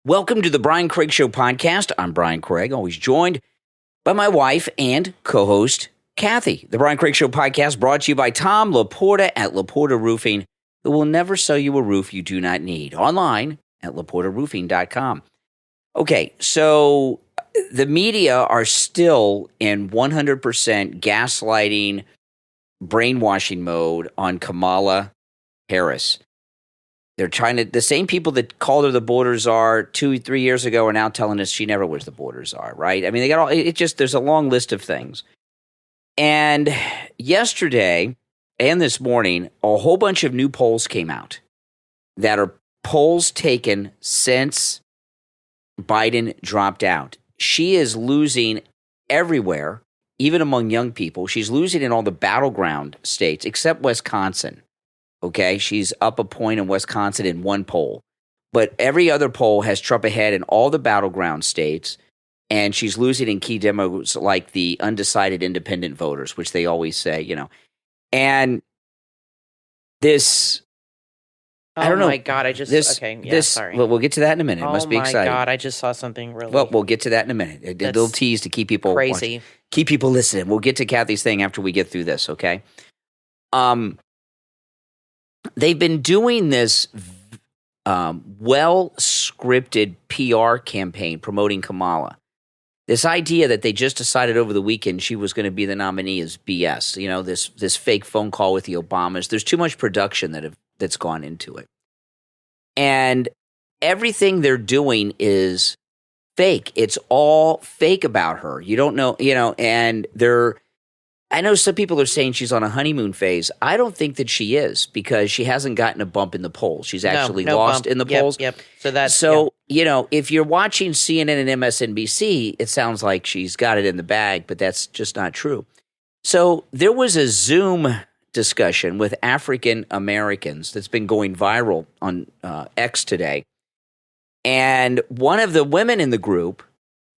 Welcome to the Brian Craig Show podcast. I'm Brian Craig, always joined by my wife and co-host, Kathy. The Brian Craig Show podcast brought to you by Tom Laporta at Laporta Roofing, who will never sell you a roof you do not need. Online at laportaroofing.com. Okay, so the media are still in 100% gaslighting, brainwashing mode on Kamala Harris. They're trying to, the same people that called her the border czar 2-3 years ago are now telling us she never was the border czar, right? I mean, they got all, it just, there's a long list of things. And yesterday and this morning, a whole bunch of new polls came out that are polls taken since Biden dropped out. She is losing everywhere, even among young people. She's losing in all the battleground states except Wisconsin. Okay, she's up a point in Wisconsin in one poll. But every other poll has Trump ahead in all the battleground states, and she's losing in key demos like the undecided independent voters, which they always say, you know. And this, I don't know. Oh, my God, I just, sorry. Well, we'll get to that in a minute. It must be exciting. Oh, my God, I just saw something really Well, we'll get to that in a minute. A little tease to keep people crazy. Watching. Keep people listening. We'll get to Kathy's thing after we get through this, okay? They've been doing this well-scripted PR campaign promoting Kamala. This idea that they just decided over the weekend she was going to be the nominee is BS. You know, this fake phone call with the Obamas. There's too much production that's gone into it. And everything they're doing is fake. It's all fake about her. You don't know, you know, and I know some people are saying she's on a honeymoon phase. I don't think that she is because she hasn't gotten a bump in the polls. She's actually lost in the polls. Yep. You know, if you're watching CNN and MSNBC, it sounds like she's got it in the bag, but that's just not true. So there was a Zoom discussion with African Americans that's been going viral on X today. And one of the women in the group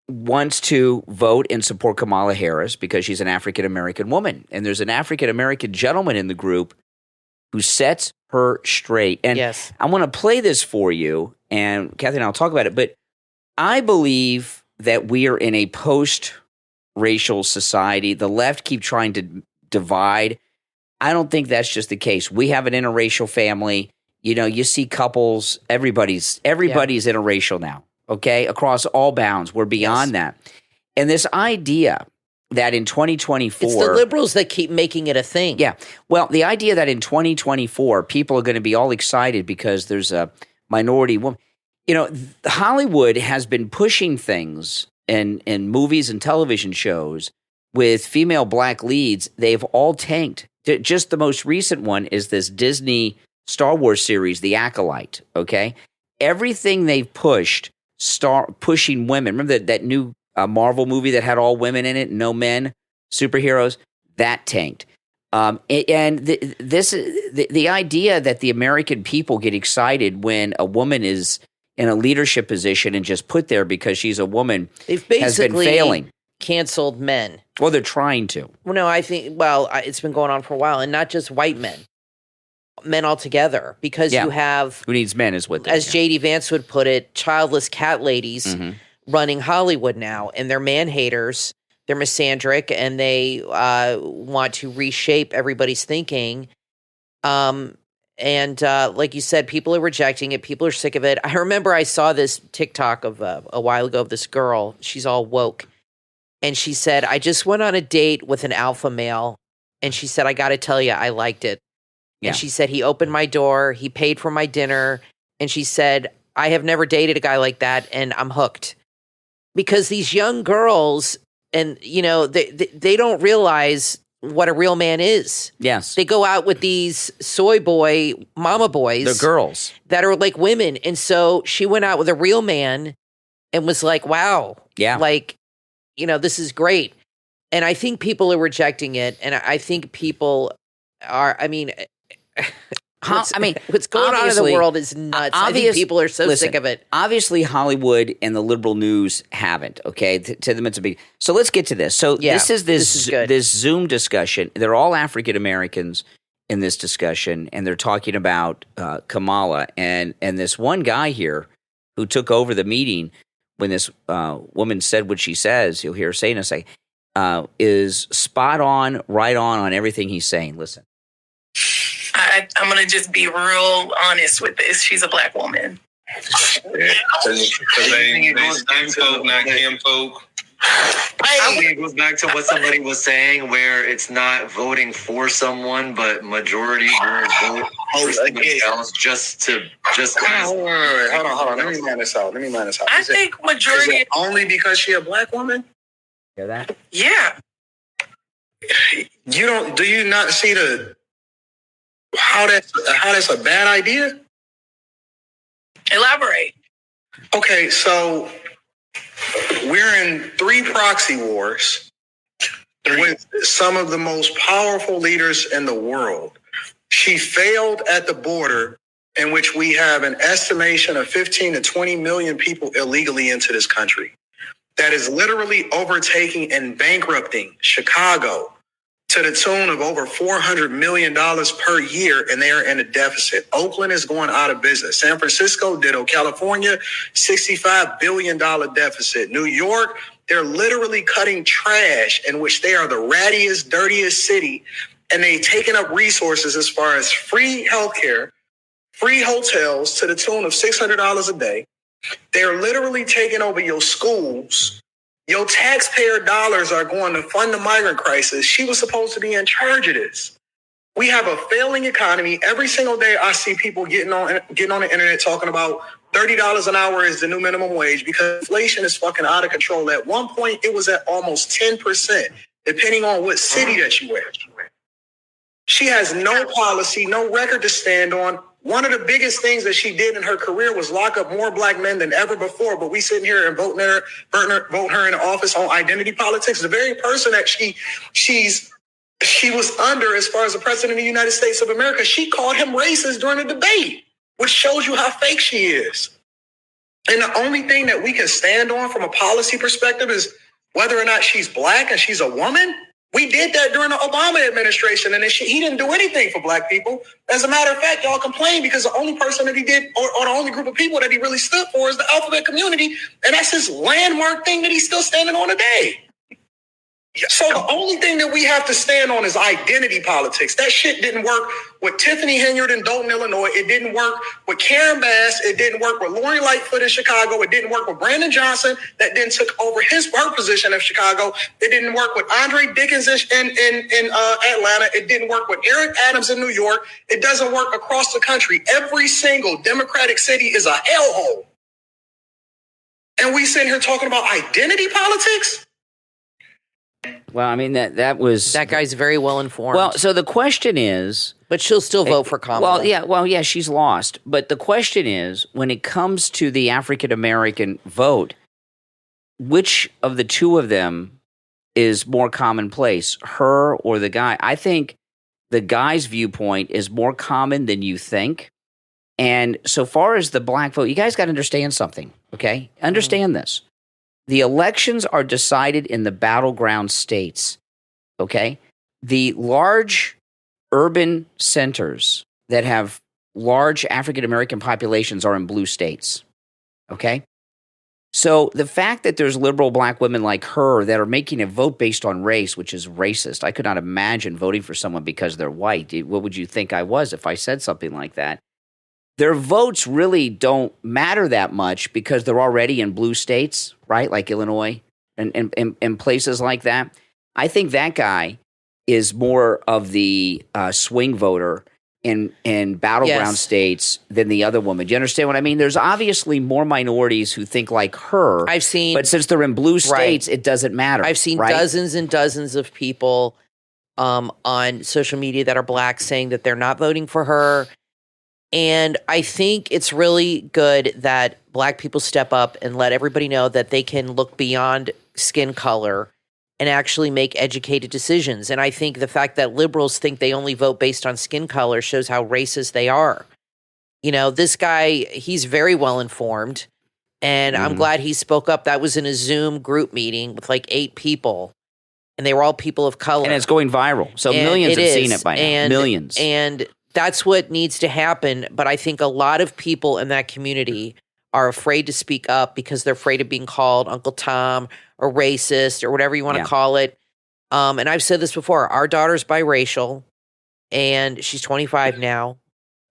wants to vote and support Kamala Harris because she's an African-American woman. And there's an African-American gentleman in the group who sets her straight. And yes. I want to play this for you, and Kathy and I will talk about it. But I believe that we are in a post-racial society. The left keep trying to divide. I don't think that's just the case. We have an interracial family. You know, you see couples. Everybody's interracial now. Okay, across all bounds. We're beyond that. And this idea that in 2024— It's the liberals that keep making it a thing. Yeah. Well, the idea that in 2024, people are going to be all excited because there's a minority woman. You know, Hollywood has been pushing things in movies and television shows with female black leads. They've all tanked. Just the most recent one is this Disney Star Wars series, The Acolyte, okay? Everything they've pushed— pushing women. Remember that new Marvel movie that had all women in it, no men, superheroes? That tanked. And the idea that the American people get excited when a woman is in a leadership position and just put there because she's a woman They've basically has been failing. Canceled men. Well, they're trying to. Well, no, I think, it's been going on for a while, and not just white men. Men altogether, because you have— Who needs men is what they— As J.D. Vance would put it, childless cat ladies running Hollywood now, and they're man-haters, they're misandric, and they want to reshape everybody's thinking. And like you said, people are rejecting it. People are sick of it. I remember I saw this TikTok of a while ago of this girl. She's all woke. And she said, I just went on a date with an alpha male, and she said, I got to tell you, I liked it. Yeah. And she said, he opened my door, he paid for my dinner, and she said, I have never dated a guy like that, and I'm hooked. Because these young girls, and, you know, they don't realize what a real man is. Yes. They go out with these soy boy mama boys. The girls. That are like women. And so she went out with a real man and was like, wow. Yeah. Like, you know, this is great. And I think people are rejecting it. And I think people are, I mean, what's going on in the world is nuts. I think people are so sick of it. Obviously, Hollywood and the liberal news haven't. Okay, to them it's a big. So let's get to this. So this is this Zoom discussion. They're all African Americans in this discussion, and they're talking about Kamala and this one guy here who took over the meeting when this woman said what she says, you'll hear her saying this, is spot on, right on everything he's saying. Listen. I'm going to just be real honest with this. She's a black woman. Because they skin folk, not Kim folk. I think it goes back to what somebody was saying, where it's not voting for someone, but majority vote for somebody else just. Hold on. Let me line this out. I think majority is it only because she a black woman. Hear that? Yeah. Do you not see how that's a bad idea? Elaborate. Okay, so we're in 3 proxy wars with some of the most powerful leaders in the world. She failed at the border, in which we have an estimation of 15 to 20 million people illegally into this country. That is literally overtaking and bankrupting Chicago to the tune of over $400 million per year, and they are in a deficit. Oakland is going out of business. San Francisco, ditto. California, $65 billion deficit. New York, they're literally cutting trash, in which they are the rattiest, dirtiest city, and they've taken up resources as far as free healthcare, free hotels to the tune of $600 a day. They're literally taking over your schools. Your taxpayer dollars are going to fund the migrant crisis. She was supposed to be in charge of this. We have a failing economy. Every single day I see people getting on the internet talking about $30 an hour is the new minimum wage because inflation is fucking out of control. At one point, it was at almost 10%, depending on what city that you were. She has no policy, no record to stand on. One of the biggest things that she did in her career was lock up more black men than ever before. But we sitting here and vote her in office on identity politics. The very person that she was under as far as the president of the United States of America, she called him racist during the debate, which shows you how fake she is. And the only thing that we can stand on from a policy perspective is whether or not she's black and she's a woman. We did that during the Obama administration, and he didn't do anything for black people. As a matter of fact, y'all complain because the only person that he did, or the only group of people that he really stood for is the alphabet community, and that's his landmark thing that he's still standing on today. So the only thing that we have to stand on is identity politics. That shit didn't work with Tiffany Henyard in Dayton, Illinois. It didn't work with Karen Bass. It didn't work with Lori Lightfoot in Chicago. It didn't work with Brandon Johnson that then took over her position of Chicago. It didn't work with Andre Dickens in Atlanta. It didn't work with Eric Adams in New York. It doesn't work across the country. Every single Democratic city is a hellhole. And we sitting here talking about identity politics? Well, I mean, that guy's very well informed. Well, so the question is... But she'll still vote for Kamala. Well, yeah, she's lost. But the question is, when it comes to the African-American vote, which of the two of them is more commonplace, her or the guy? I think the guy's viewpoint is more common than you think. And so far as the black vote, you guys got to understand something, okay? Understand this. The elections are decided in the battleground states, okay? The large urban centers that have large African-American populations are in blue states, okay? So the fact that there's liberal black women like her that are making a vote based on race, which is racist. I could not imagine voting for someone because they're white. What would you think I was if I said something like that? Their votes really don't matter that much because they're already in blue states, right? Like Illinois and places like that. I think that guy is more of the swing voter in battleground states than the other woman. Do you understand what I mean? There's obviously more minorities who think like her. I've seen, but since they're in blue states, it doesn't matter. I've seen dozens and dozens of people on social media that are black saying that they're not voting for her. And I think it's really good that black people step up and let everybody know that they can look beyond skin color and actually make educated decisions. And I think the fact that liberals think they only vote based on skin color shows how racist they are. You know, this guy, he's very well informed, and I'm glad he spoke up. That was in a Zoom group meeting with like 8 people, and they were all people of color. And it's going viral. So millions have seen it by now. Millions. And that's what needs to happen. But I think a lot of people in that community are afraid to speak up because they're afraid of being called Uncle Tom or racist or whatever you want to call it. And I've said this before. Our daughter's biracial, and she's 25 now.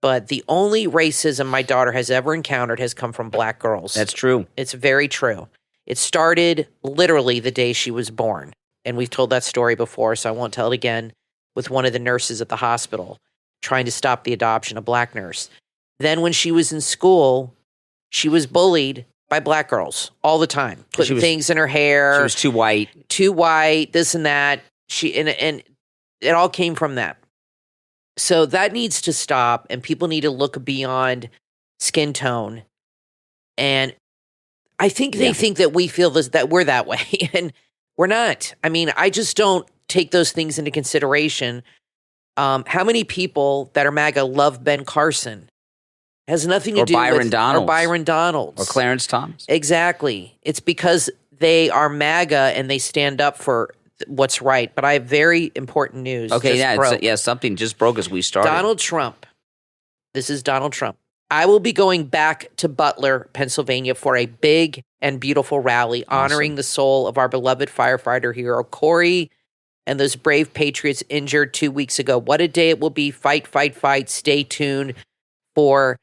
But the only racism my daughter has ever encountered has come from black girls. That's true. It's very true. It started literally the day she was born. And we've told that story before, so I won't tell it again, with one of the nurses at the hospital trying to stop the adoption, a black nurse. Then when she was in school, she was bullied by black girls all the time, putting things in her hair. She was too white, this and that. And it all came from that. So that needs to stop, and people need to look beyond skin tone. And I think they think that we feel this, that we're that way, and we're not. I mean, I just don't take those things into consideration. How many people that are MAGA love Ben Carson? Has nothing to do with Byron Donalds or Clarence Thomas. Exactly. It's because they are MAGA and they stand up for what's right. But I have very important news. Okay, something just broke as we started. Donald Trump. This is Donald Trump. I will be going back to Butler, Pennsylvania for a big and beautiful rally honoring the soul of our beloved firefighter hero, Corey, and those brave patriots injured 2 weeks ago. What a day it will be. Fight, fight, fight. Stay tuned for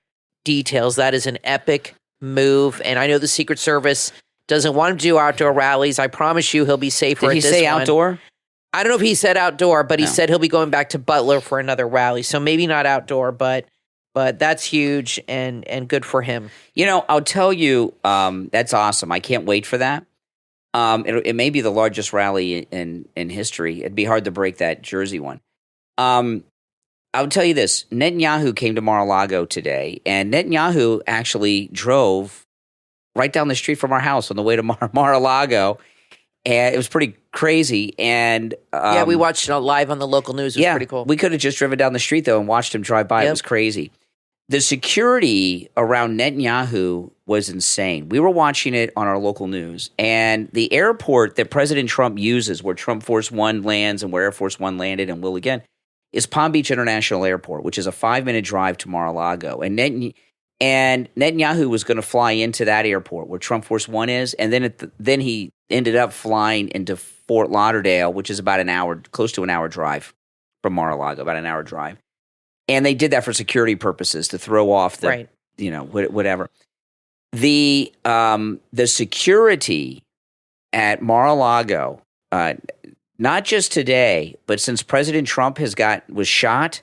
details. That is an epic move. And I know the Secret Service doesn't want him to do outdoor rallies. I promise you he'll be safer at this one. Did he say outdoor? I don't know if he said outdoor, but he said he'll be going back to Butler for another rally. So maybe not outdoor, but that's huge and good for him. You know, I'll tell you, that's awesome. I can't wait for that. It may be the largest rally in history. It'd be hard to break that Jersey one. I'll tell you this. Netanyahu came to Mar-a-Lago today, and Netanyahu actually drove right down the street from our house on the way to Mar-a-Lago, and it was pretty crazy. And we watched it live on the local news. It was pretty cool. We could have just driven down the street, though, and watched him drive by. It was crazy. The security around Netanyahu was insane. We were watching it on our local news, and the airport that President Trump uses, where Trump Force One lands and where Air Force One landed and will again, is Palm Beach International Airport, which is a 5-minute drive to Mar-a-Lago. And Netanyahu was going to fly into that airport where Trump Force One is, and then he ended up flying into Fort Lauderdale, which is about an hour, close to an hour drive from Mar-a-Lago, about an hour drive. And they did that for security purposes to throw off the, whatever. The security at Mar-a-Lago, not just today, but since President Trump was shot,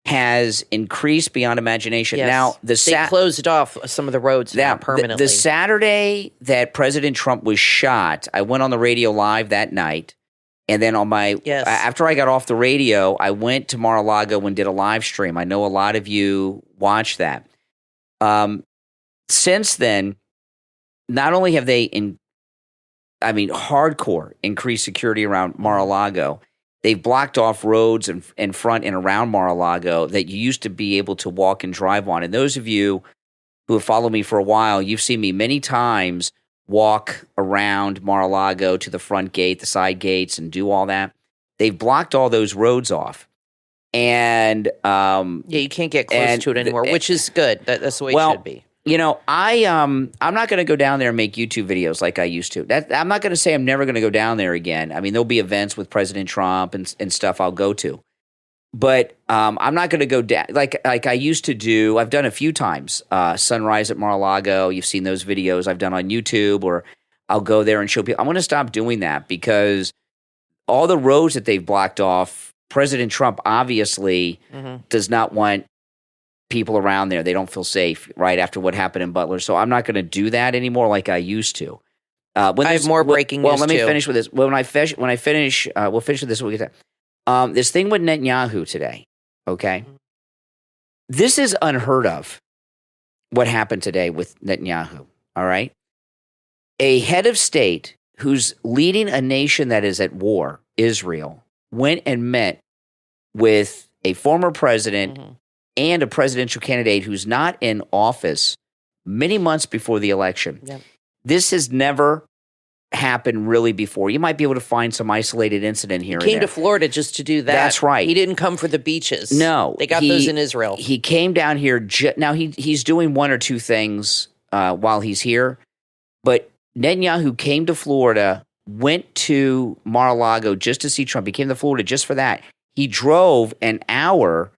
has increased beyond imagination. Yes. Now, they closed off some of the roads now permanently. The Saturday that President Trump was shot, I went on the radio live that night. And then after I got off the radio, I went to Mar-a-Lago and did a live stream. I know a lot of you watched that. Since then, not only have they hardcore increased security around Mar-a-Lago, they've blocked off roads in front and around Mar-a-Lago that you used to be able to walk and drive on. And those of you who have followed me for a while, you've seen me many times walk around Mar-a-Lago to the front gate, the side gates, and do all that. They've blocked all those roads off. And you can't get close to it anymore, which is good. That's the way it should be. You know, I'm not going to go down there and make YouTube videos like I used to. I'm not going to say I'm never going to go down there again. I mean, there'll be events with President Trump and stuff I'll go to. But I'm not going to go down like I used to do. I've done a few times. Sunrise at Mar-a-Lago. You've seen those videos I've done on YouTube, or I'll go there and show people. I'm going to stop doing that because all the roads that they've blocked off, President Trump obviously does not want people around there. They don't feel safe right after what happened in Butler. So I'm not going to do that anymore like I used to. I have more breaking news. Well, let me finish with this. When I finish, we'll finish with this. We'll get that. This thing with Netanyahu today, okay? This is unheard of, what happened today with Netanyahu, all right? A head of state who's leading a nation that is at war, Israel, went and met with a former president and a presidential candidate who's not in office many months before the election. Yep. This has never happened really before. You might be able to find some isolated incident here. He came to Florida just to do that. That's right. He didn't come for the beaches. No. They got those in Israel. He came down here. Now, he's doing one or two things while he's here. But Netanyahu came to Florida, went to Mar-a-Lago just to see Trump. He came to Florida just for that. He drove an hour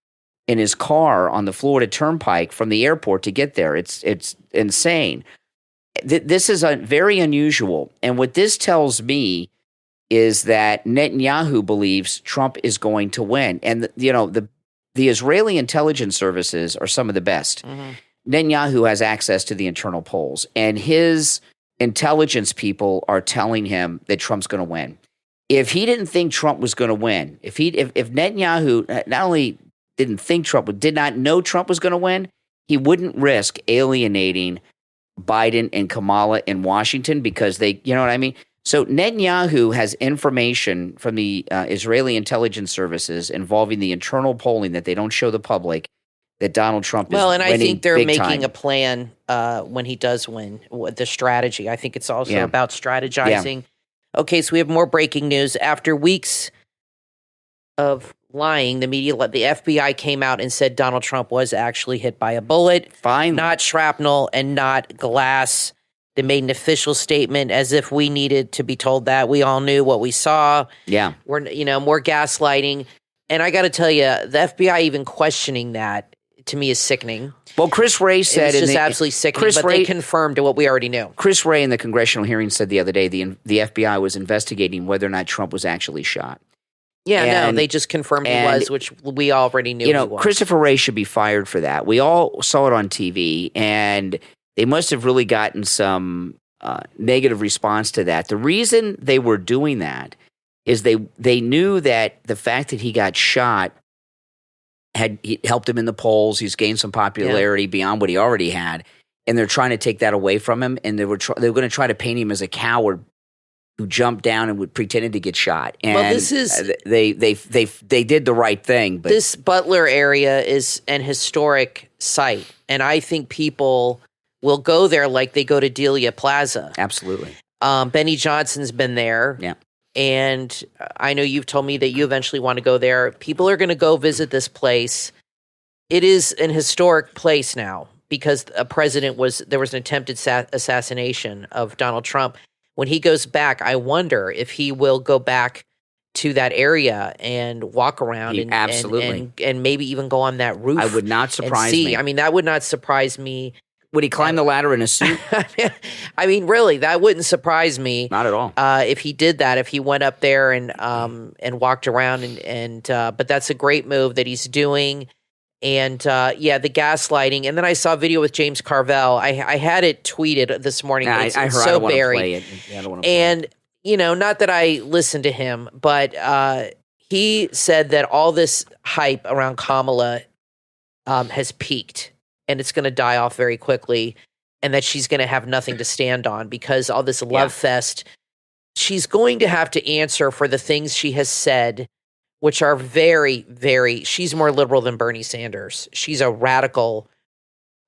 in his car on the Florida Turnpike from the airport to get there. It's insane. This is very unusual. And what this tells me is that Netanyahu believes Trump is going to win. And, the Israeli intelligence services are some of the best. Mm-hmm. Netanyahu has access to the internal polls, and his intelligence people are telling him that Trump's going to win. If he didn't think Trump was going to win, if Netanyahu not only didn't think Trump, did not know Trump was going to win, he wouldn't risk alienating Biden and Kamala in Washington because they, you know what I mean? So Netanyahu has information from the Israeli intelligence services involving the internal polling that they don't show the public that Donald Trump is winning. Well, and I think they're making time. a plan when he does win, the strategy. I think it's also about strategizing. Yeah. Okay, so we have more breaking news. After weeks of lying, the FBI came out and said Donald Trump was actually hit by a bullet. Fine. Not shrapnel and not glass. They made an official statement as if we needed to be told that. We all knew what we saw. Yeah. We're, more gaslighting. And I got to tell you, the FBI even questioning that, to me, is sickening. Well, Chris Wray said it's just absolutely sickening, they confirmed what we already knew. Chris Wray in the congressional hearing said the other day the FBI was investigating whether or not Trump was actually shot. Yeah, they just confirmed he was, which we already knew he was. Christopher Wray should be fired for that. We all saw it on TV, and they must have really gotten some negative response to that. The reason they were doing that is they knew that the fact that he got shot had helped him in the polls. He's gained some popularity beyond what he already had, and they're trying to take that away from him. And they were going to try to paint him as a coward who jumped down and pretended to get shot. And this is they did the right thing. But this Butler area is an historic site, and I think people will go there like they go to Delia Plaza. Absolutely. Benny Johnson's been there. Yeah. And I know you've told me that you eventually want to go there. People are going to go visit this place. It is an historic place now because there was an attempted assassination of Donald Trump. When he goes back, I wonder if he will go back to that area and walk around and maybe even go on that roof. I would not surprise me. I mean, that would not surprise me. Would he climb the ladder in a suit? I mean, really, that wouldn't surprise me. Not at all. If he did that, if he went up there and walked around but that's a great move that he's doing. And the gaslighting. And then I saw a video with James Carvell. I had it tweeted this morning. I heard so I don't want to play it. I don't want to play it. Not that I listened to him, but he said that all this hype around Kamala has peaked. And it's going to die off very quickly, and that she's going to have nothing to stand on because all this love fest, she's going to have to answer for the things she has said, which are very, very, she's more liberal than Bernie Sanders. She's a radical.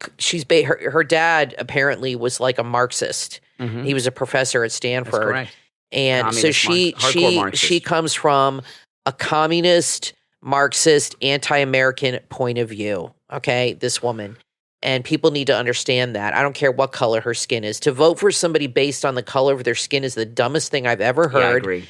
Her dad apparently was like a Marxist. Mm-hmm. He was a professor at Stanford. That's correct. And so she comes from a communist, Marxist, anti-American point of view. Okay, this woman. And people need to understand that. I don't care what color her skin is. To vote for somebody based on the color of their skin is the dumbest thing I've ever heard. Yeah, I agree.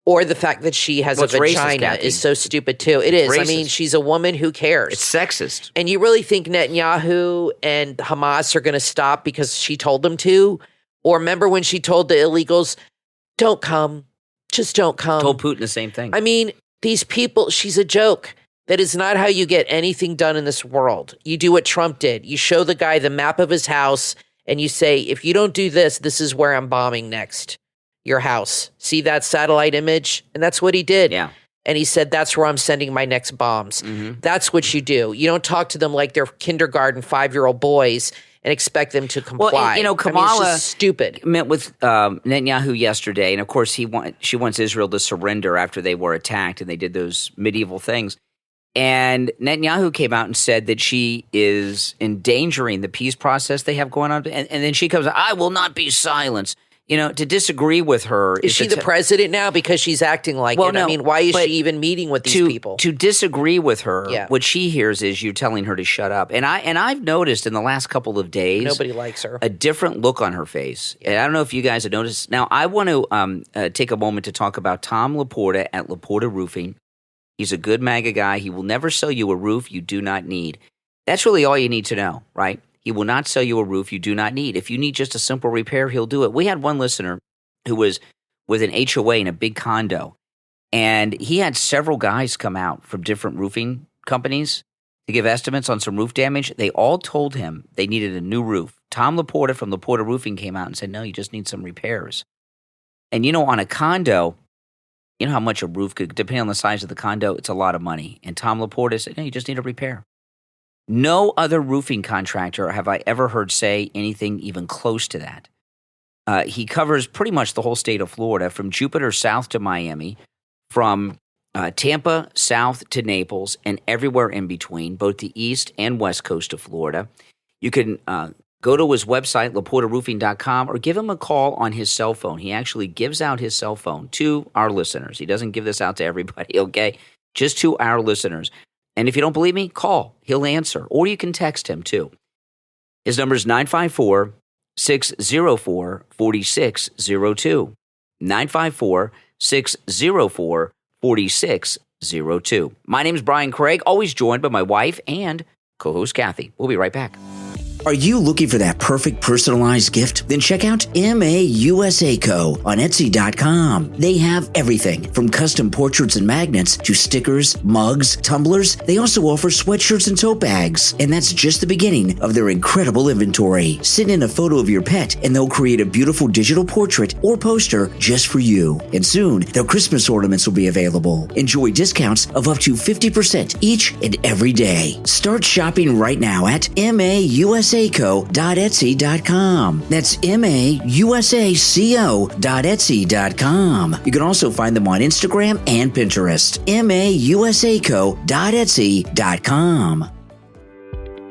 Or the fact that she has a vagina racist, is so stupid too. It is. Racist. I mean, she's a woman. Who cares? It's sexist. And you really think Netanyahu and Hamas are going to stop because she told them to? Or remember when she told the illegals, don't come, just don't come. Told Putin the same thing. I mean, these people, she's a joke. That is not how you get anything done in this world. You do what Trump did. You show the guy the map of his house and you say, if you don't do this, this is where I'm bombing next. Your house. See that satellite image? And that's what he did. Yeah. And he said, that's where I'm sending my next bombs. Mm-hmm. That's what you do. You don't talk to them like they're kindergarten 5-year-old boys and expect them to comply. Well, Kamala it's just stupid. Met with Netanyahu yesterday. And of course, she wants Israel to surrender after they were attacked and they did those medieval things. And Netanyahu came out and said that she is endangering the peace process they have going on. And then she comes, I will not be silenced. to disagree with her. Is she the president now because she's acting like it? No, I mean, why is she even meeting with these people? To disagree with her, what she hears is you telling her to shut up. And I've noticed in the last couple of days, nobody likes her. A different look on her face. And I don't know if you guys have noticed. Now, I want to take a moment to talk about Tom Laporta at Laporta Roofing. He's a good MAGA guy. He will never sell you a roof you do not need. That's really all you need to know, right? He will not sell you a roof you do not need. If you need just a simple repair, he'll do it. We had one listener who was with an HOA in a big condo, and he had several guys come out from different roofing companies to give estimates on some roof damage. They all told him they needed a new roof. Tom Laporta from Laporta Roofing came out and said, no, you just need some repairs. And, on a condo, you know how much a roof could, depending on the size of the condo, it's a lot of money. And Tom Laporta said, no, you just need a repair. No other roofing contractor have I ever heard say anything even close to that. He covers pretty much the whole state of Florida, from Jupiter south to Miami, from Tampa south to Naples, and everywhere in between, both the east and west coast of Florida. You can go to his website, LaportaRoofing.com, or give him a call on his cell phone. He actually gives out his cell phone to our listeners. He doesn't give this out to everybody, okay? Just to our listeners. And if you don't believe me, call. He'll answer. Or you can text him, too. His number is 954-604-4602. 954-604-4602. My name is Brian Craig, always joined by my wife and co-host Kathy. We'll be right back. Are you looking for that perfect personalized gift? Then check out MAUSA Co. on Etsy.com. They have everything from custom portraits and magnets to stickers, mugs, tumblers. They also offer sweatshirts and tote bags. And that's just the beginning of their incredible inventory. Send in a photo of your pet and they'll create a beautiful digital portrait or poster just for you. And soon, their Christmas ornaments will be available. Enjoy discounts of up to 50% each and every day. Start shopping right now at MAUSACO.etsy.com. That's MAUSACO.etsy.com. You can also find them on Instagram and Pinterest. MAUSACO.etsy.com.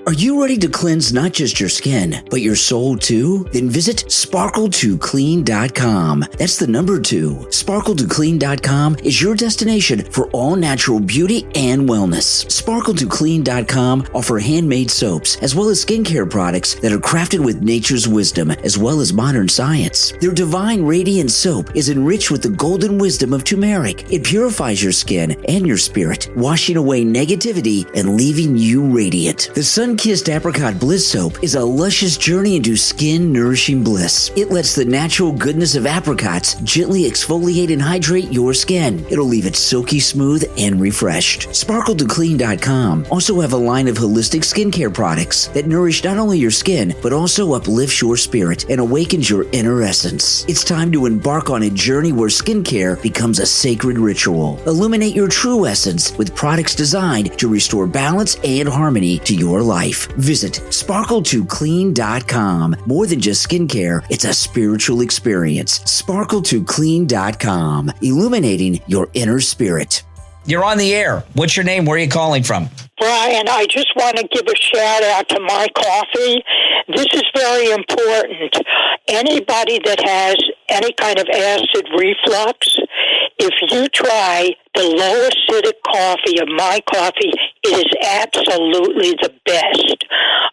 Are you ready to cleanse not just your skin, but your soul too? Then visit sparkle2clean.com. That's the number 2. Sparkle2clean.com is your destination for all natural beauty and wellness. Sparkle2clean.com offer handmade soaps as well as skincare products that are crafted with nature's wisdom as well as modern science. Their Divine Radiant soap is enriched with the golden wisdom of turmeric. It purifies your skin and your spirit, washing away negativity and leaving you radiant. The Sun-Kissed Apricot Bliss Soap is a luscious journey into skin-nourishing bliss. It lets the natural goodness of apricots gently exfoliate and hydrate your skin. It'll leave it silky smooth and refreshed. Sparkle2clean.com also have a line of holistic skincare products that nourish not only your skin, but also uplifts your spirit and awakens your inner essence. It's time to embark on a journey where skincare becomes a sacred ritual. Illuminate your true essence with products designed to restore balance and harmony to your life. Visit sparkle2clean.com. More than just skincare, it's a spiritual experience. Sparkle2clean.com, illuminating your inner spirit. You're on the air. What's your name? Where are you calling from? Brian, I just want to give a shout out to my coffee. This is very important. Anybody that has any kind of acid reflux, if you try the low acidic coffee of my coffee, it is absolutely the best.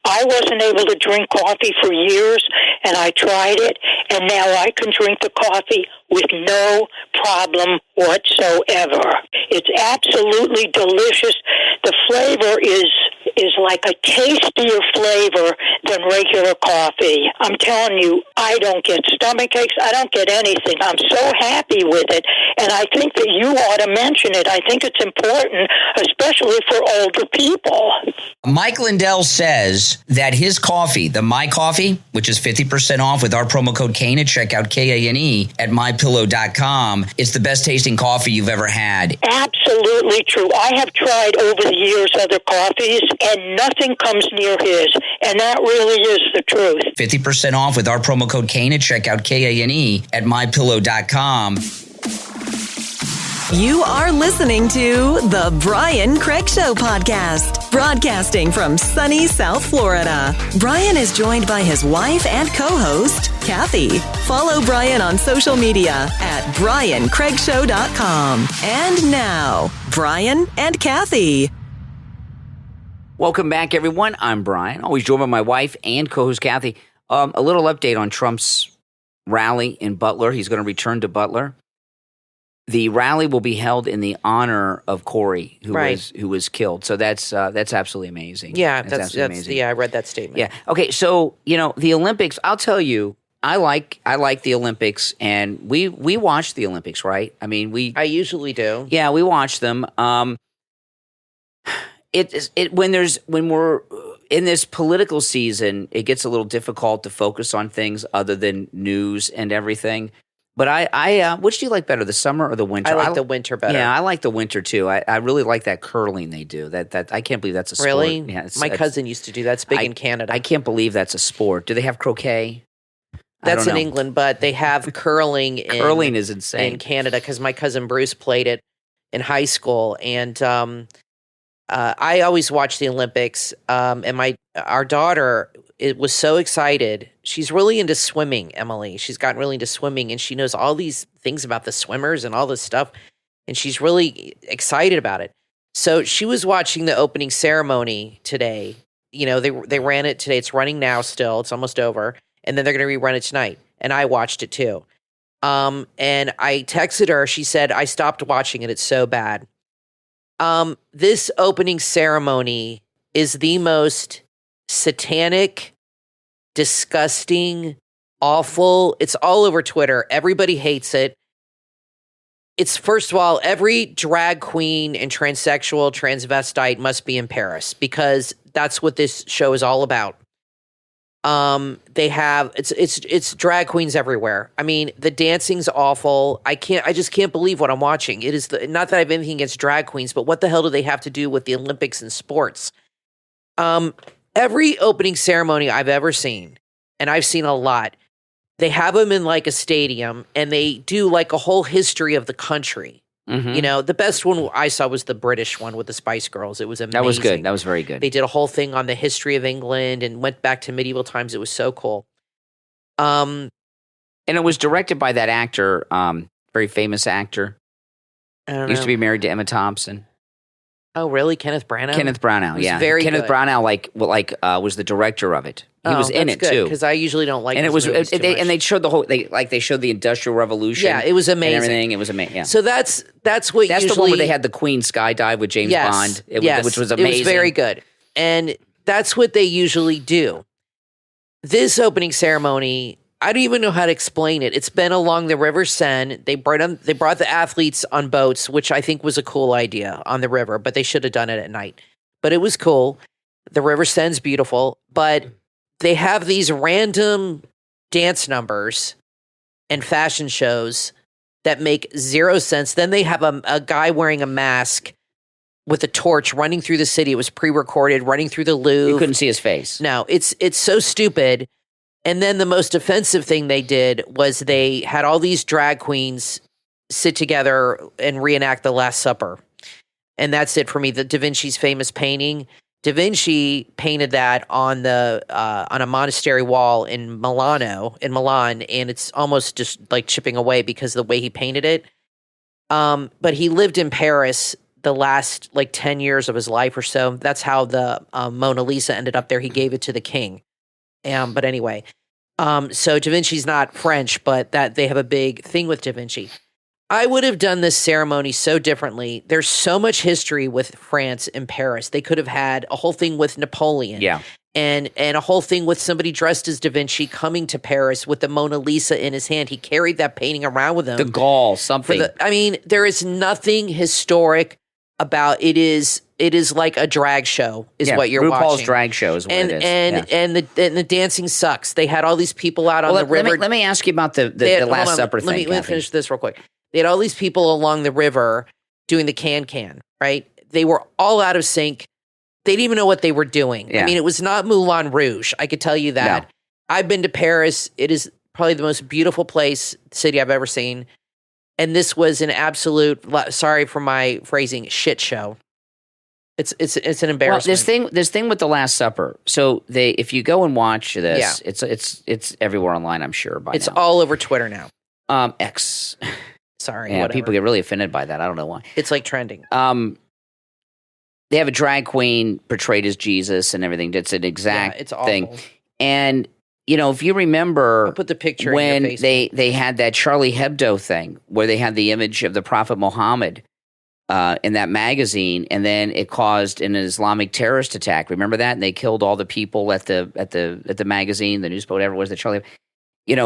I wasn't able to drink coffee for years, and I tried it, and now I can drink the coffee with no problem whatsoever. It's absolutely delicious. The flavor is like a tastier flavor than regular coffee. I'm telling you, I don't get stomach aches. I don't get anything. I'm so happy with it, and I think that you ought to mention it. I think it's important, especially for older people. Mike Lindell says that his coffee, the My Coffee, which is 50% off with our promo code Kane at checkout, Kane, at mypillow.com, it's the best tasting coffee you've ever had. Absolutely true. I have tried over the years other coffees, and nothing comes near his, and that really is the truth. 50% off with our promo code Kane at checkout, Kane, at mypillow.com. You are listening to the Brian Craig Show podcast. Broadcasting from sunny South Florida, Brian is joined by his wife and co-host, Kathy. Follow Brian on social media at BrianCraigShow.com. And now, Brian and Kathy. Welcome back, everyone. I'm Brian, always joined by my wife and co-host, Kathy. A little update on Trump's rally in Butler. He's going to return to Butler. The rally will be held in the honor of Corey, who was killed. So that's absolutely amazing. Yeah, that's amazing. Yeah, I read that statement. Yeah. Okay. So the Olympics. I'll tell you, I like the Olympics, and we watch the Olympics, right? I mean, I usually do. Yeah, we watch them. When we're in this political season, it gets a little difficult to focus on things other than news and everything. But I which do you like better, the summer or the winter? I like the winter better. Yeah, I like the winter too. I really like that curling they do. That I can't believe that's a sport. Really? Yeah, my cousin used to do that. It's big in Canada. I can't believe that's a sport. Do they have croquet? That's in England, but they have curling. Curling is insane in Canada because my cousin Bruce played it in high school, and I always watch the Olympics. And our daughter was so excited. She's really into swimming, Emily. She's gotten really into swimming, and she knows all these things about the swimmers and all this stuff, and she's really excited about it. So she was watching the opening ceremony today. They ran it today. It's running now still. It's almost over. And then they're going to rerun it tonight. And I watched it too. And I texted her. She said, I stopped watching it. It's so bad. This opening ceremony is the most satanic, disgusting, awful. It's all over Twitter. Everybody hates it. It's, first of all, every drag queen and transsexual, transvestite must be in Paris because that's what this show is all about. They have it's drag queens everywhere. I mean, the dancing's awful. I just can't believe what I'm watching. It is not that I have anything against drag queens, but what the hell do they have to do with the Olympics and sports? Every opening ceremony I've ever seen, and I've seen a lot, they have them in like a stadium and they do like a whole history of the country. Mm-hmm. The best one I saw was the British one with the Spice Girls. It was amazing. That was good. That was very good. They did a whole thing on the history of England and went back to medieval times. It was so cool. And it was directed by that actor, very famous actor. I don't know. Used to be married to Emma Thompson. Oh, really? Kenneth Branagh? Kenneth Branagh, yeah. Very Kenneth good. Branagh was the director of it. He was in it too, because I usually don't like. And it was, and they showed the whole. They showed the Industrial Revolution. Yeah, it was amazing. And everything. It was amazing. Yeah. So that's the one where they had the Queen skydive with James Bond. Which was amazing. It was very good, and that's what they usually do. This opening ceremony, I don't even know how to explain it. It's been along the River Seine. They brought the athletes on boats, which I think was a cool idea on the river, but they should have done it at night. But it was cool. The River Seine's beautiful, but they have these random dance numbers and fashion shows that make zero sense. Then they have a guy wearing a mask with a torch running through the city. It was pre-recorded, running through the Louvre. You couldn't see his face. No, it's so stupid. And then the most offensive thing they did was they had all these drag queens sit together and reenact the Last Supper. And that's it for me. The Da Vinci's famous painting. Da Vinci painted that on a monastery wall in Milan, and it's almost just like chipping away because of the way he painted it. But he lived in Paris the last 10 years of his life or so. That's how the Mona Lisa ended up there. He gave it to the king. But anyway, so Da Vinci's not French, but that they have a big thing with Da Vinci. I would have done this ceremony so differently. There's so much history with France and Paris. They could have had a whole thing with Napoleon. Yeah. And a whole thing with somebody dressed as Da Vinci coming to Paris with the Mona Lisa in his hand. He carried that painting around with him. The Gaul, something. There is nothing historic about it. It is like a drag show, what you're watching. RuPaul's drag show is what it is. And the dancing sucks. They had all these people out on the river. Let me ask you about the Last Supper thing. Let me finish this real quick. They had all these people along the river doing the can, right? They were all out of sync. They didn't even know what they were doing. Yeah. I mean, it was not Moulin Rouge. I could tell you that. No. I've been to Paris. It is probably the most beautiful city I've ever seen. And this was an absolute, sorry for my phrasing, shit show. It's an embarrassment. Well, this thing with the Last Supper. So if you go and watch this, it's everywhere online. I'm sure by it's now. all over Twitter now. X. Sorry, yeah, whatever. People get really offended by that. I don't know why. It's like trending. They have a drag queen portrayed as Jesus and everything. It's an exact it's awful. thing. And if you remember, I'll put the picture when in your Facebook. they had that Charlie Hebdo thing where they had the image of the Prophet Muhammad in that magazine, and then it caused an Islamic terrorist attack. Remember that? And they killed all the people at the magazine, the newspaper, whatever it was. The Charlie.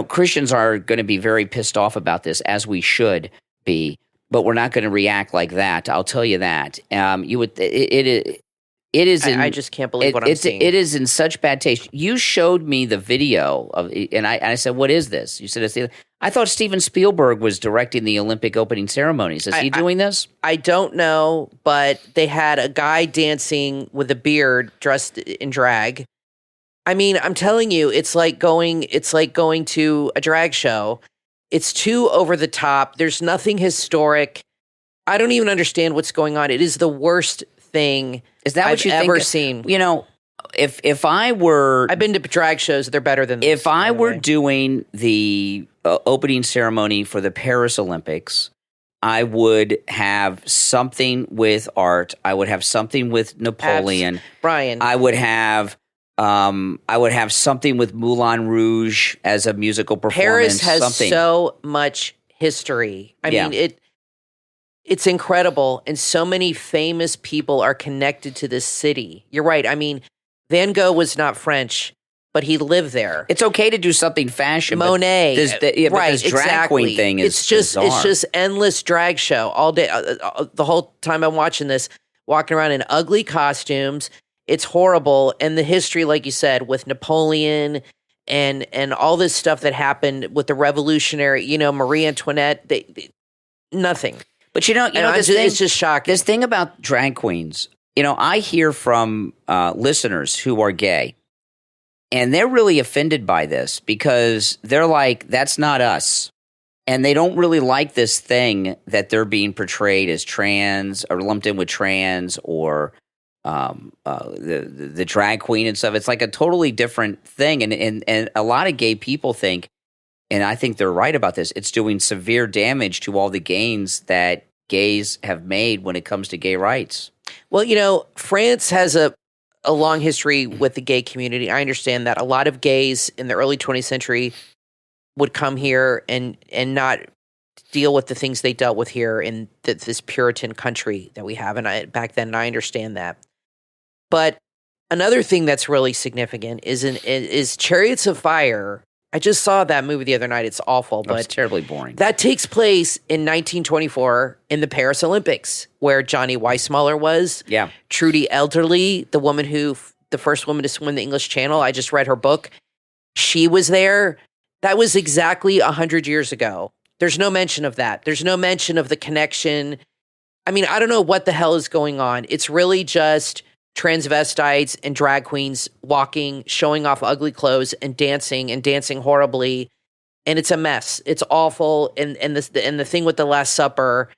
Christians are going to be very pissed off about this, as we should be. But we're not going to react like that. I'll tell you that. It is. I just can't believe what I'm seeing. It is in such bad taste. You showed me the video of, and I said, "What is this?" You said, "It's the." I thought Steven Spielberg was directing the Olympic opening ceremonies. Is he doing this? I don't know, but they had a guy dancing with a beard, dressed in drag. I mean, I'm telling you, it's like going to a drag show. It's too over the top. There's nothing historic. I don't even understand what's going on. It is the worst thing I've ever seen. If I were, I've been to drag shows. They're better than this. If I were doing the opening ceremony for the Paris Olympics, I would have something with art. I would have something with Napoleon. Brian. I would have something with Moulin Rouge as a musical performance. Paris has so much history. I mean, it's incredible, and so many famous people are connected to this city. You're right. I mean, Van Gogh was not French, but he lived there. It's okay to do something fashion. Monet, but this drag queen thing is bizarre. It's just endless drag show all day. The whole time I'm watching this, walking around in ugly costumes. It's horrible. And the history, like you said, with Napoleon and all this stuff that happened with the revolutionary, Marie Antoinette, nothing. But it's just shocking. This thing about drag queens, I hear from listeners who are gay, and they're really offended by this because they're like, that's not us. And they don't really like this thing that they're being portrayed as trans or lumped in with trans or the drag queen and stuff. It's like a totally different thing. And a lot of gay people think, and I think they're right about this, it's doing severe damage to all the gains that gays have made when it comes to gay rights. Well, France has a long history with the gay community. I understand that a lot of gays in the early 20th century would come here and not deal with the things they dealt with here in this Puritan country that we have. And back then, I understand that. But another thing that's really significant is Chariots of Fire. I just saw that movie the other night. It's awful, but it's terribly boring. That takes place in 1924 in the Paris Olympics, where Johnny Weissmuller was. Yeah. Trudy Elderly, the first woman to swim the English Channel. I just read her book. She was there. That was exactly 100 years ago. There's no mention of that. There's no mention of the connection. I mean, I don't know what the hell is going on. It's really just transvestites and drag queens walking, showing off ugly clothes and dancing horribly. And it's a mess. It's awful. And the thing with the Last Supper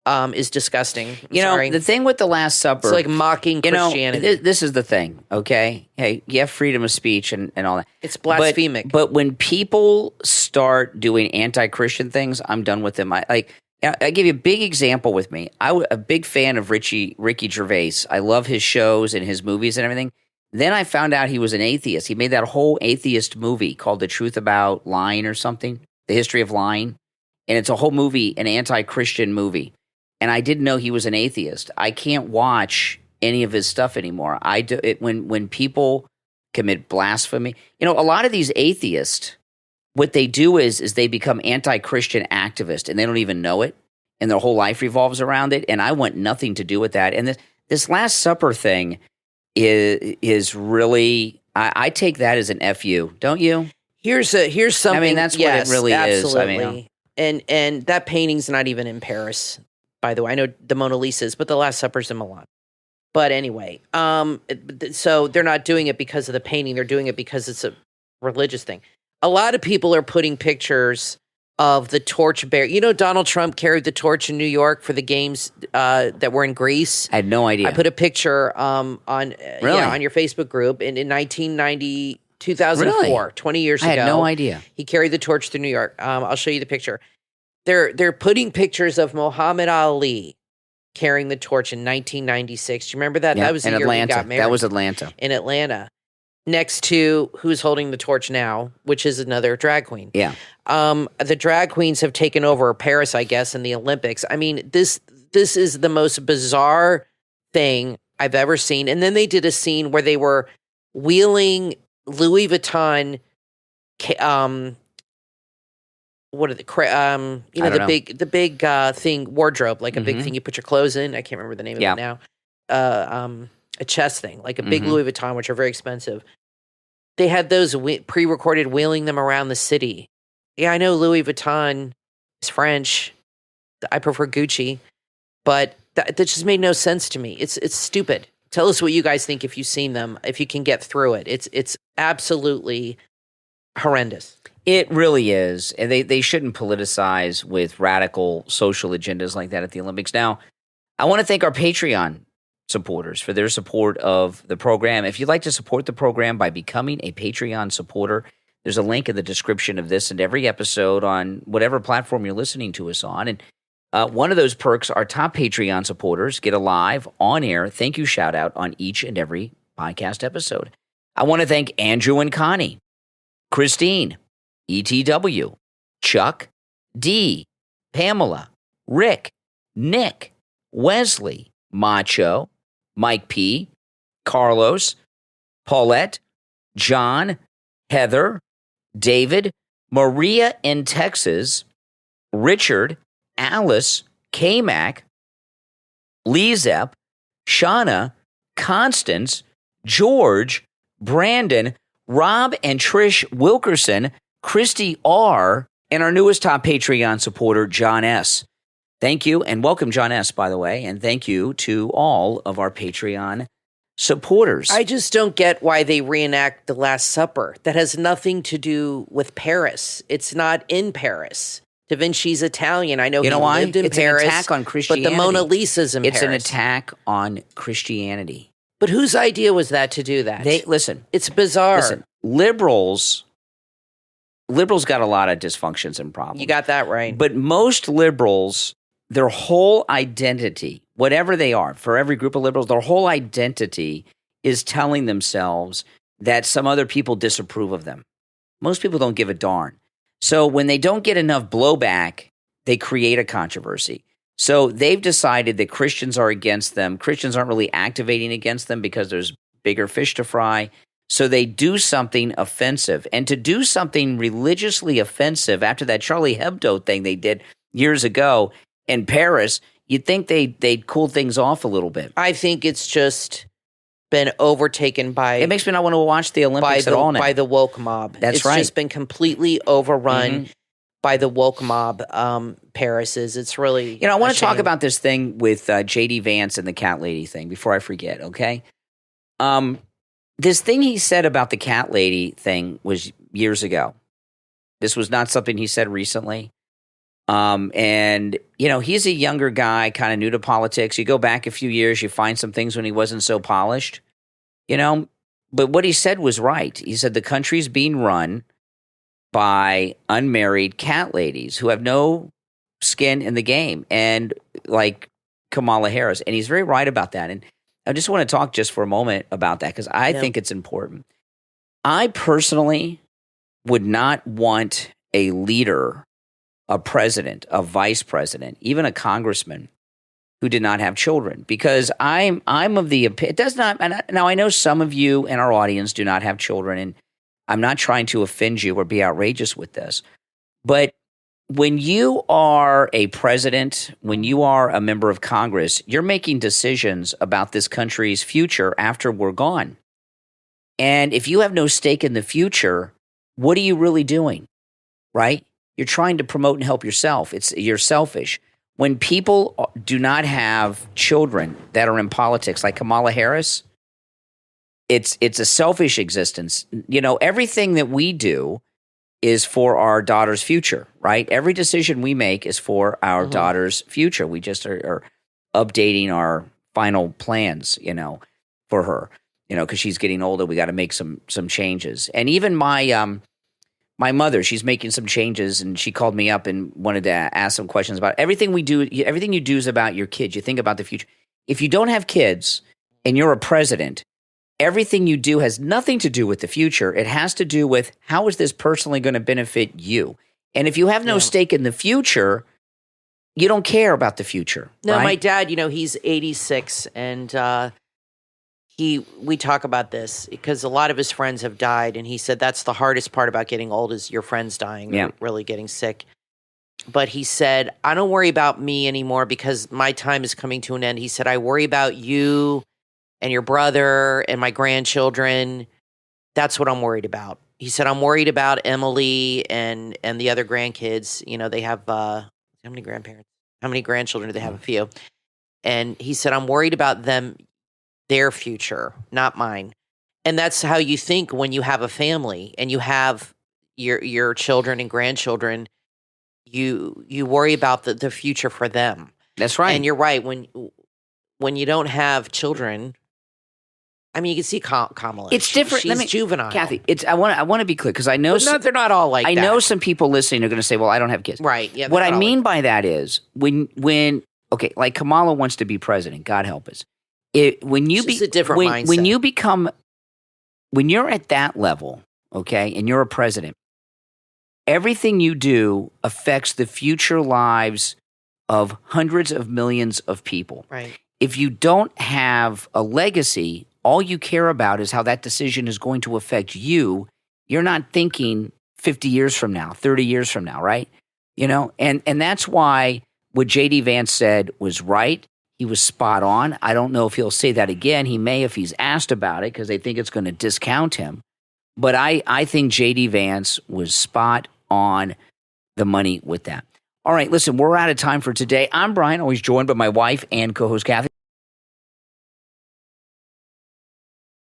is disgusting. The thing with the Last Supper, it's like mocking Christianity. This is the thing, okay? Hey, you have freedom of speech and all that. It's blasphemic. But when people start doing anti-Christian things, I'm done with them. I give you a big example with me. I'm a big fan of Ricky Gervais. I love his shows and his movies and everything. Then I found out he was an atheist. He made that whole atheist movie called The Truth About Lying or something, The History of Lying. And it's a whole movie, an anti-Christian movie. And I didn't know he was an atheist. I can't watch any of his stuff anymore. When people commit blasphemy. A lot of these atheists, what they do is they become anti-Christian activists, and they don't even know it, and their whole life revolves around it, and I want nothing to do with that. And this Last Supper thing is really, I take that as an FU, don't you? Here's something. I mean, that's what it really absolutely. is. I mean, and that painting's not even in Paris, by the way. I know the Mona Lisa is, but the Last Supper's in Milan. But anyway, so they're not doing it because of the painting. They're doing it because it's a religious thing. A lot of people are putting pictures of the torch bearer. You know, Donald Trump carried the torch in New York for the games that were in Greece. I had no idea. I put a picture on Really? on your Facebook group in 1990, 2004, Really? 20 years ago. I had no idea. He carried the torch through New York. I'll show you the picture. They're putting pictures of Muhammad Ali carrying the torch in 1996. Do you remember that? Yeah, That was the in year Atlanta. he got married. That was Atlanta. In Atlanta. Next to who's holding the torch now, which is another drag queen. Yeah. The drag queens have taken over Paris, I guess, in the Olympics. I mean, this is the most bizarre thing I've ever seen. And then they did a scene where they were wheeling Louis Vuitton, what are the big thing, wardrobe, like a big thing you put your clothes in. I can't remember the name of it now. A chest thing, like a big Louis Vuitton, which are very expensive. They had those pre-recorded wheeling them around the city. Yeah, I know Louis Vuitton is French. I prefer Gucci, but that just made no sense to me. It's stupid. Tell us what you guys think if you've seen them, if you can get through it. It's absolutely horrendous. It really is. And they shouldn't politicize with radical social agendas like that at the Olympics. Now, I want to thank our Patreon supporters for their support of the program. If you'd like to support the program by becoming a Patreon supporter, there's a link in the description of this and every episode on whatever platform you're listening to us on. And one of those perks, our top Patreon supporters get a live, on-air thank you shout-out on each and every podcast episode. I want to thank Andrew and Connie, Christine, ETW, Chuck, D, Pamela, Rick, Nick, Wesley, Macho, Mike P, Carlos, Paulette, John, Heather, David, Maria in Texas, Richard, Alice, K-Mac, LeeZep, Shawna, Constance, George, Brandon, Rob and Trish Wilkerson, Christy R, and our newest top Patreon supporter, John S. Thank you, and welcome, John S., by the way, and thank you to all of our Patreon supporters. I just don't get why they reenact the Last Supper. That has nothing to do with Paris. It's not in Paris. Da Vinci's Italian. I know he lived in Paris. It's an attack on Christianity. But the Mona Lisa's in Paris. It's an attack on Christianity. But whose idea was that to do that? Listen. It's bizarre. Listen, liberals got a lot of dysfunctions and problems. You got that right. But most liberals, their whole identity, whatever they are, for every group of liberals, their whole identity is telling themselves that some other people disapprove of them. Most people don't give a darn. So when they don't get enough blowback, they create a controversy. So they've decided that Christians are against them. Christians aren't really activating against them because there's bigger fish to fry. So they do something offensive. And to do something religiously offensive after that Charlie Hebdo thing they did years ago in Paris, you'd think they'd cool things off a little bit. I think it's just been overtaken by... It makes me not want to watch the Olympics at all now. By the woke mob. That's right. It's just been completely overrun by the woke mob. Paris is. It's really I want to talk about this thing with J.D. Vance and the cat lady thing before I forget, okay? This thing he said about the cat lady thing was years ago. This was not something he said recently. And, he's a younger guy, kind of new to politics. You go back a few years, you find some things when he wasn't so polished, But what he said was right. He said the country's being run by unmarried cat ladies who have no skin in the game, and like Kamala Harris. And he's very right about that. And I just want to talk just for a moment about that because I think it's important. I personally would not want a leader, a president, a vice president, even a congressman who did not have children, because I'm of the opinion, it does not, now I know some of you in our audience do not have children, and I'm not trying to offend you or be outrageous with this, but when you are a president, when you are a member of Congress, you're making decisions about this country's future after we're gone. And if you have no stake in the future, what are you really doing, right? You're trying to promote and help yourself. You're selfish. When people do not have children that are in politics, like Kamala Harris, it's a selfish existence. Everything that we do is for our daughter's future, right? Every decision we make is for our daughter's future. We just are updating our final plans, for her, because she's getting older. We got to make some changes. And even my mother, she's making some changes, and she called me up and wanted to ask some questions about everything we do. Everything you do is about your kids. You think about the future. If you don't have kids and you're a president, everything you do has nothing to do with the future. It has to do with how is this personally going to benefit you? And if you have no stake in the future, you don't care about the future. No, right? my dad, he's 86, and we talk about this because a lot of his friends have died, and he said that's the hardest part about getting old is your friends dying or really getting sick. But he said, I don't worry about me anymore because my time is coming to an end. He said, I worry about you and your brother and my grandchildren. That's what I'm worried about. He said, I'm worried about Emily and the other grandkids. They have, how many grandparents? How many grandchildren do they have? A few. And he said, I'm worried about them, their future, not mine. And that's how you think when you have a family and you have your children and grandchildren, you worry about the future for them. That's right. And you're right. When you don't have children, I mean, you can see Kamala. It's different. She's juvenile. Kathy, I want to be clear because I know they're not all like that. I know some people listening are going to say, "Well, I don't have kids." Right. Yeah. What I mean by that is when like Kamala wants to be president, God help us. When you a different mindset. When you're at that level, okay, and you're a president, everything you do affects the future lives of hundreds of millions of people. Right. If you don't have a legacy, all you care about is how that decision is going to affect you. You're not thinking 50 years from now, 30 years from now, right? And that's why what J.D. Vance said was right. He was spot on. I don't know if he'll say that again. He may if he's asked about it because they think it's going to discount him. But I think J.D. Vance was spot on the money with that. All right, listen, we're out of time for today. I'm Brian, always joined by my wife and co-host Kathy.